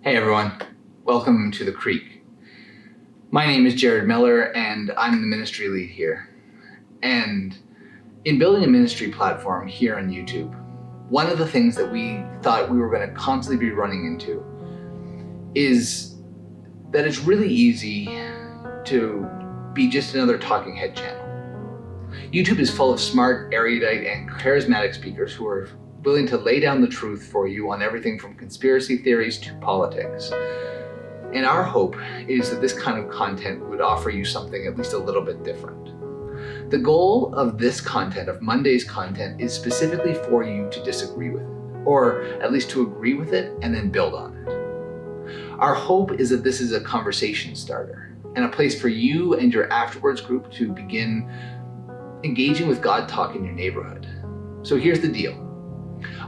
Hey everyone, welcome to The Creek. My name is Jared Miller and I'm the ministry lead here. And in building a ministry platform here on YouTube, one of the things that we thought we were going to constantly be running into is that it's really easy to be just another talking head channel. YouTube is full of smart, erudite, and charismatic speakers who are willing to lay down the truth for you on everything from conspiracy theories to politics. And our hope is that this kind of content would offer you something at least a little bit different. The goal of this content, of Monday's content, is specifically for you to disagree with it, or at least to agree with it and then build on it. Our hope is that this is a conversation starter and a place for you and your afterwards group to begin engaging with God talk in your neighborhood. So here's the deal.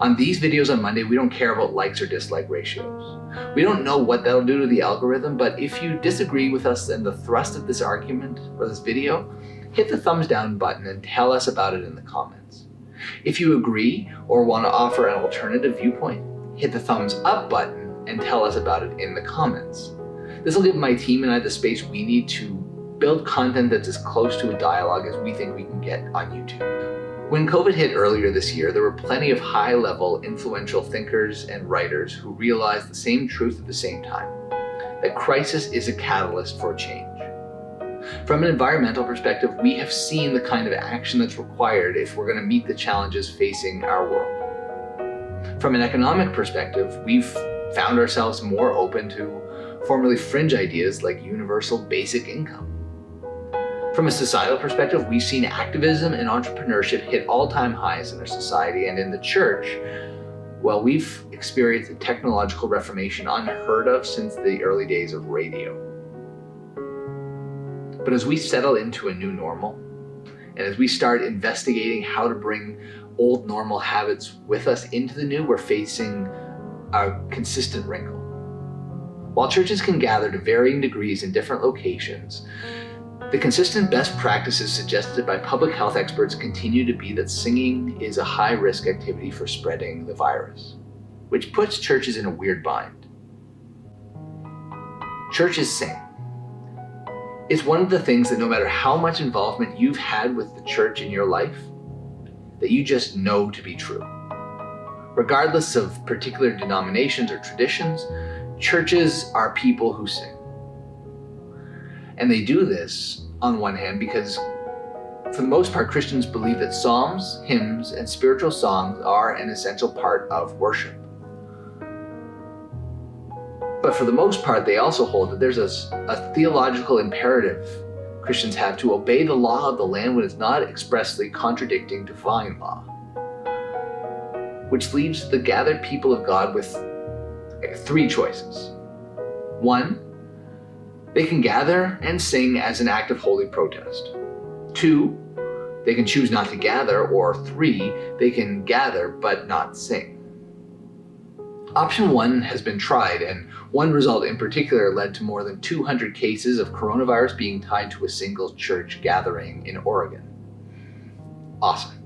On these videos on Monday, we don't care about likes or dislike ratios. We don't know what that'll do to the algorithm, but if you disagree with us and the thrust of this argument or this video, hit the thumbs down button and tell us about it in the comments. If you agree or want to offer an alternative viewpoint, hit the thumbs up button and tell us about it in the comments. This will give my team and I the space we need to build content that's as close to a dialogue as we think we can get on YouTube. When COVID hit earlier this year, there were plenty of high-level, influential thinkers and writers who realized the same truth at the same time, that crisis is a catalyst for change. From an environmental perspective, we have seen the kind of action that's required if we're going to meet the challenges facing our world. From an economic perspective, we've found ourselves more open to formerly fringe ideas like universal basic income. From a societal perspective, we've seen activism and entrepreneurship hit all-time highs in our society, and in the church, well, we've experienced a technological reformation unheard of since the early days of radio. But as we settle into a new normal, and as we start investigating how to bring old normal habits with us into the new, we're facing a consistent wrinkle. While churches can gather to varying degrees in different locations, the consistent best practices suggested by public health experts continue to be that singing is a high-risk activity for spreading the virus, which puts churches in a weird bind. Churches sing. It's one of the things that no matter how much involvement you've had with the church in your life, that you just know to be true. Regardless of particular denominations or traditions, churches are people who sing. And they do this, on one hand, because for the most part, Christians believe that psalms, hymns, and spiritual songs are an essential part of worship. But for the most part, they also hold that there's a theological imperative Christians have to obey the law of the land when it's not expressly contradicting divine law. Which leaves the gathered people of God with three choices. One, they can gather and sing as an act of holy protest. Two, they can choose not to gather. Or three, they can gather but not sing. Option one has been tried, and one result in particular led to more than 200 cases of coronavirus being tied to a single church gathering in Oregon. Awesome.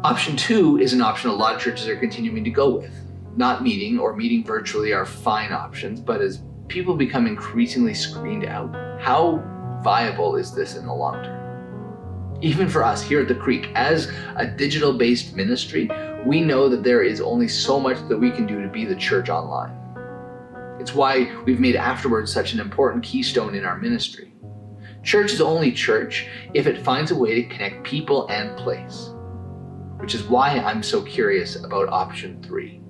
Option two is an option a lot of churches are continuing to go with. Not meeting or meeting virtually are fine options, but as people become increasingly screened out, how viable is this in the long term? Even for us here at The Creek, as a digital-based ministry, we know that there is only so much that we can do to be the church online. It's why we've made afterwards such an important keystone in our ministry. Church is only church if it finds a way to connect people and place, which is why I'm so curious about option three.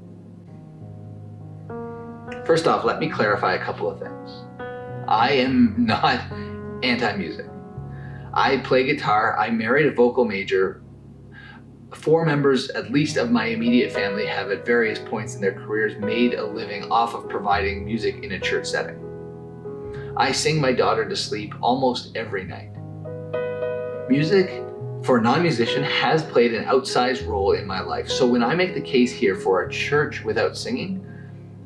First off, let me clarify a couple of things. I am not anti-music. I play guitar, I married a vocal major. 4 members, at least of my immediate family, have at various points in their careers made a living off of providing music in a church setting. I sing my daughter to sleep almost every night. Music, for a non-musician, has played an outsized role in my life, so when I make the case here for a church without singing,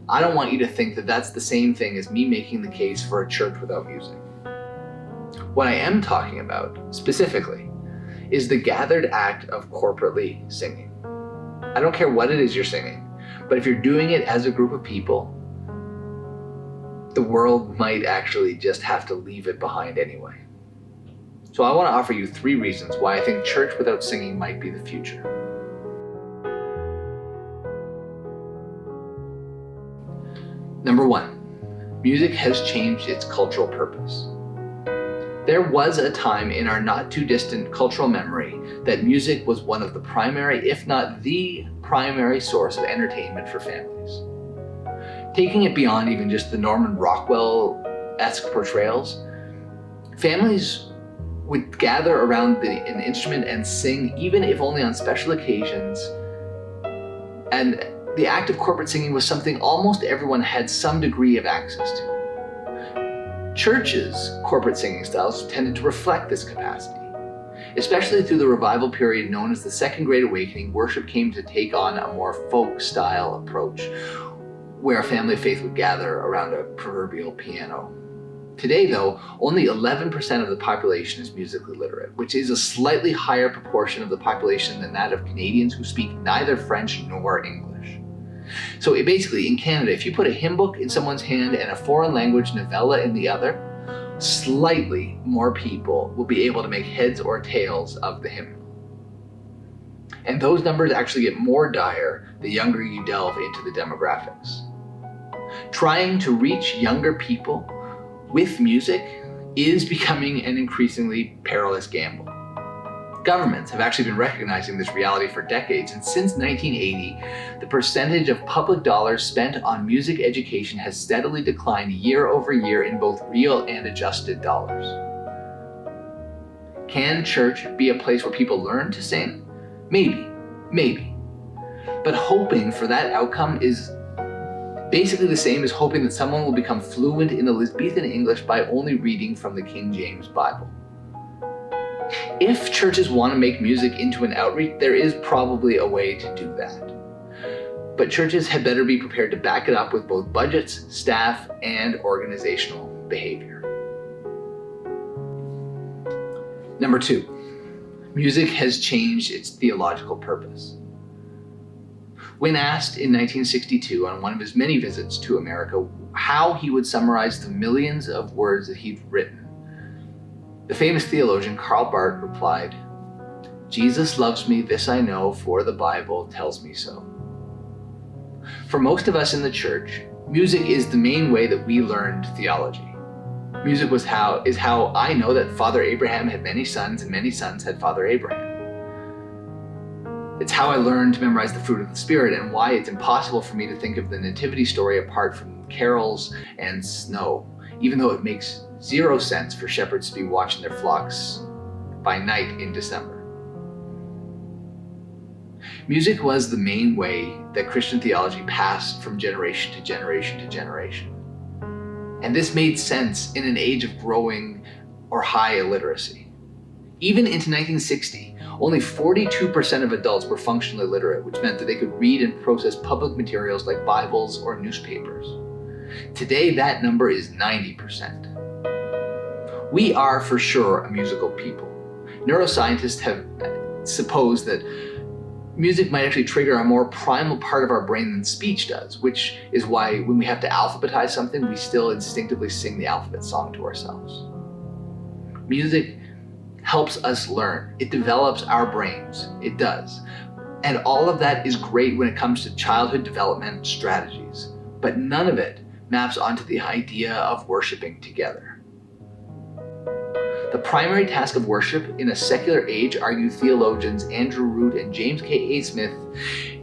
I don't want you to think that that's the same thing as me making the case for a church without music. What I am talking about, specifically, is the gathered act of corporately singing. I don't care what it is you're singing. But if you're doing it as a group of people, the world might actually just have to leave it behind anyway. So I want to offer you 3 reasons why I think church without singing might be the future. Number 1, music has changed its cultural purpose. There was a time in our not too distant cultural memory that music was one of the primary, if not the primary source of entertainment for families. Taking it beyond even just the Norman Rockwell-esque portrayals, families would gather around an instrument and sing, even if only on special occasions. And the act of corporate singing was something almost everyone had some degree of access to. Churches' corporate singing styles tended to reflect this capacity. Especially through the revival period known as the Second Great Awakening, worship came to take on a more folk-style approach, where a family of faith would gather around a proverbial piano. Today, though, only 11% of the population is musically literate, which is a slightly higher proportion of the population than that of Canadians who speak neither French nor English. So basically, in Canada, if you put a hymn book in someone's hand and a foreign language novella in the other, slightly more people will be able to make heads or tails of the hymn. And those numbers actually get more dire the younger you delve into the demographics. Trying to reach younger people with music is becoming an increasingly perilous gamble. Governments have actually been recognizing this reality for decades, and since 1980, the percentage of public dollars spent on music education has steadily declined year over year in both real and adjusted dollars. Can church be a place where people learn to sing? Maybe. But hoping for that outcome is basically the same as hoping that someone will become fluent in Elizabethan English by only reading from the King James Bible. If churches want to make music into an outreach, there is probably a way to do that. But churches had better be prepared to back it up with both budgets, staff, and organizational behavior. Number 2, music has changed its theological purpose. When asked in 1962 on one of his many visits to America how he would summarize the millions of words that he'd written, the famous theologian Karl Barth replied, "Jesus loves me, this I know, for the Bible tells me so." For most of us in the church, music is the main way that we learned theology. Music is how I know that Father Abraham had many sons and many sons had Father Abraham. It's how I learned to memorize the fruit of the Spirit and why it's impossible for me to think of the nativity story apart from carols and snow, even though it makes 0 sense for shepherds to be watching their flocks by night in December. Music was the main way that Christian theology passed from generation to generation to generation. And this made sense in an age of growing or high illiteracy. Even into 1960, only 42% of adults were functionally literate, which meant that they could read and process public materials like Bibles or newspapers. Today, that number is 90%. We are for sure a musical people. Neuroscientists have supposed that music might actually trigger a more primal part of our brain than speech does, which is why when we have to alphabetize something, we still instinctively sing the alphabet song to ourselves. Music helps us learn. It develops our brains. It does. And all of that is great when it comes to childhood development strategies, but none of it maps onto the idea of worshiping together. The primary task of worship in a secular age, argue theologians Andrew Root and James K. A. Smith,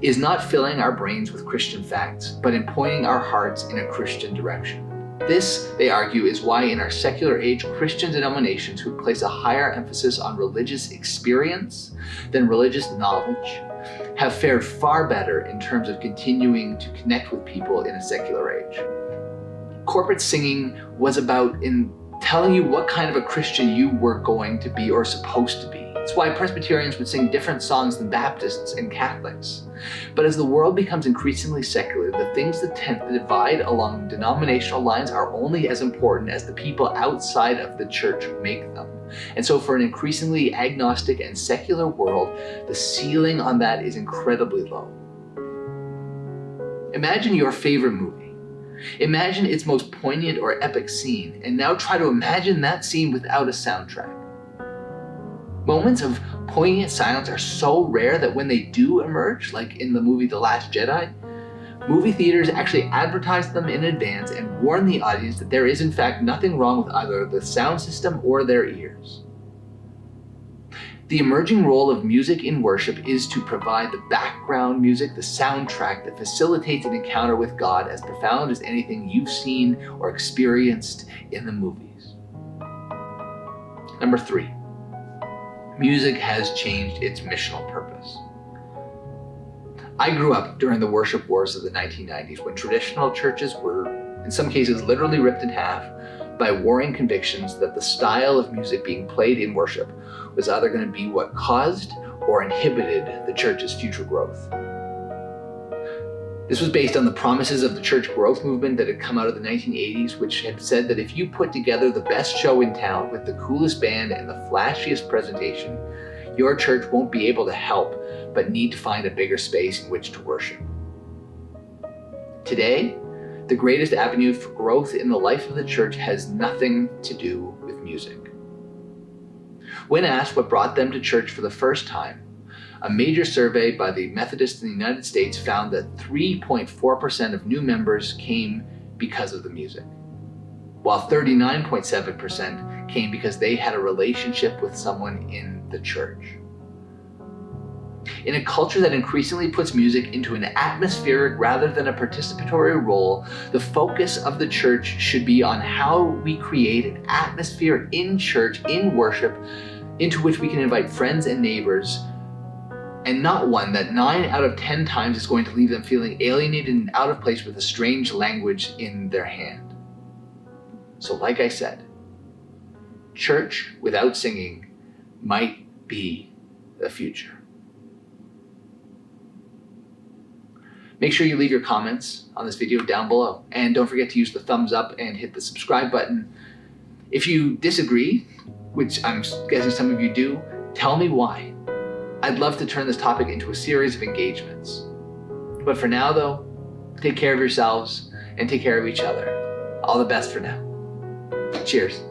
is not filling our brains with Christian facts, but in pointing our hearts in a Christian direction. This, they argue, is why in our secular age, Christian denominations who place a higher emphasis on religious experience than religious knowledge have fared far better in terms of continuing to connect with people in a secular age. Corporate singing was about telling you what kind of a Christian you were going to be or supposed to be. It's why Presbyterians would sing different songs than Baptists and Catholics. But as the world becomes increasingly secular, the things that tend to divide along denominational lines are only as important as the people outside of the church who make them. And so for an increasingly agnostic and secular world, the ceiling on that is incredibly low. Imagine your favorite movie. Imagine its most poignant or epic scene, and now try to imagine that scene without a soundtrack. Moments of poignant silence are so rare that when they do emerge, like in the movie The Last Jedi, movie theaters actually advertise them in advance and warn the audience that there is in fact nothing wrong with either the sound system or their ears. The emerging role of music in worship is to provide the background music, the soundtrack that facilitates an encounter with God as profound as anything you've seen or experienced in the movies. Number 3, music has changed its missional purpose. I grew up during the worship wars of the 1990s when traditional churches were, in some cases, literally ripped in half by warring convictions that the style of music being played in worship was either going to be what caused or inhibited the church's future growth. This was based on the promises of the church growth movement that had come out of the 1980s, which had said that if you put together the best show in town with the coolest band and the flashiest presentation, your church won't be able to help but need to find a bigger space in which to worship. Today, the greatest avenue for growth in the life of the church has nothing to do with music. When asked what brought them to church for the first time, a major survey by the Methodists in the United States found that 3.4% of new members came because of the music, while 39.7% came because they had a relationship with someone in the church. In a culture that increasingly puts music into an atmospheric rather than a participatory role, the focus of the church should be on how we create an atmosphere in church, in worship, into which we can invite friends and neighbors, and not one that 9 out of 10 times is going to leave them feeling alienated and out of place with a strange language in their hand. So like I said, church without singing might be the future. Make sure you leave your comments on this video down below, and don't forget to use the thumbs up and hit the subscribe button. If you disagree, which I'm guessing some of you do, tell me why. I'd love to turn this topic into a series of engagements. But for now though, take care of yourselves and take care of each other. All the best for now. Cheers.